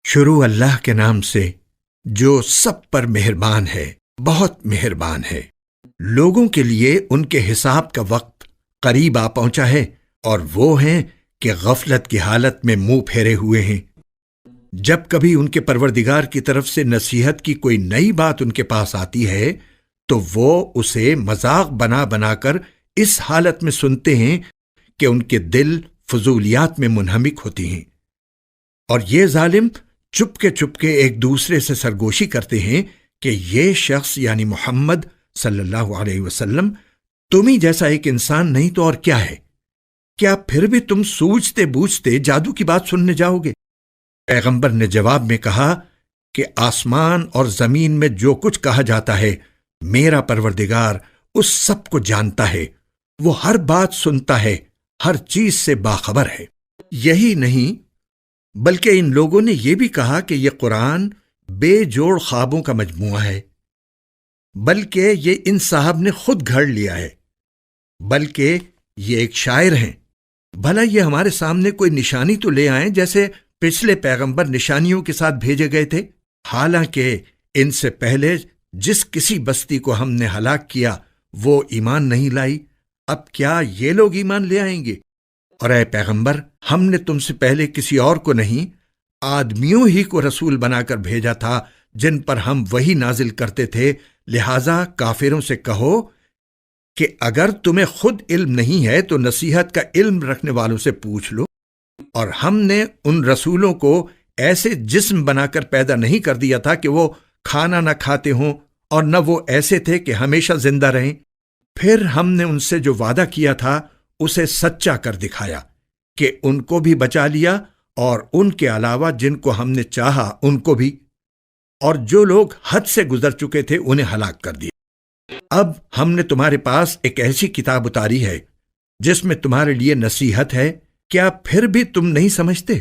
شروع اللہ کے نام سے جو سب پر مہربان ہے، بہت مہربان ہے۔ لوگوں کے لیے ان کے حساب کا وقت قریب آ پہنچا ہے اور وہ ہیں کہ غفلت کی حالت میں منہ پھیرے ہوئے ہیں۔ جب کبھی ان کے پروردگار کی طرف سے نصیحت کی کوئی نئی بات ان کے پاس آتی ہے تو وہ اسے مذاق بنا بنا کر اس حالت میں سنتے ہیں کہ ان کے دل فضولیات میں منہمک ہوتی ہیں، اور یہ ظالم چپ کے ایک دوسرے سے سرگوشی کرتے ہیں کہ یہ شخص یعنی محمد صلی اللہ علیہ وسلم تم ہی جیسا ایک انسان نہیں تو اور کیا ہے؟ کیا پھر بھی تم سوچتے بوجھتے جادو کی بات سننے جاؤ گے؟ پیغمبر نے جواب میں کہا کہ آسمان اور زمین میں جو کچھ کہا جاتا ہے میرا پروردگار اس سب کو جانتا ہے، وہ ہر بات سنتا ہے، ہر چیز سے باخبر ہے۔ یہی نہیں بلکہ ان لوگوں نے یہ بھی کہا کہ یہ قرآن بے جوڑ خوابوں کا مجموعہ ہے، بلکہ یہ ان صاحب نے خود گھڑ لیا ہے، بلکہ یہ ایک شاعر ہیں۔ بھلا یہ ہمارے سامنے کوئی نشانی تو لے آئیں جیسے پچھلے پیغمبر نشانیوں کے ساتھ بھیجے گئے تھے، حالانکہ ان سے پہلے جس کسی بستی کو ہم نے ہلاک کیا وہ ایمان نہیں لائی، اب کیا یہ لوگ ایمان لے آئیں گے؟ اور اے پیغمبر، ہم نے تم سے پہلے کسی اور کو نہیں، آدمیوں ہی کو رسول بنا کر بھیجا تھا جن پر ہم وحی نازل کرتے تھے، لہذا کافروں سے کہو کہ اگر تمہیں خود علم نہیں ہے تو نصیحت کا علم رکھنے والوں سے پوچھ لو، اور ہم نے ان رسولوں کو ایسے جسم بنا کر پیدا نہیں کر دیا تھا کہ وہ کھانا نہ کھاتے ہوں، اور نہ وہ ایسے تھے کہ ہمیشہ زندہ رہیں۔ پھر ہم نے ان سے جو وعدہ کیا تھا اسے سچا کر دکھایا کہ ان کو بھی بچا لیا، اور ان کے علاوہ جن کو ہم نے چاہا ان کو بھی، اور جو لوگ حد سے گزر چکے تھے انہیں ہلاک کر دیا۔ اب ہم نے تمہارے پاس ایک ایسی کتاب اتاری ہے جس میں تمہارے لیے نصیحت ہے، کیا پھر بھی تم نہیں سمجھتے؟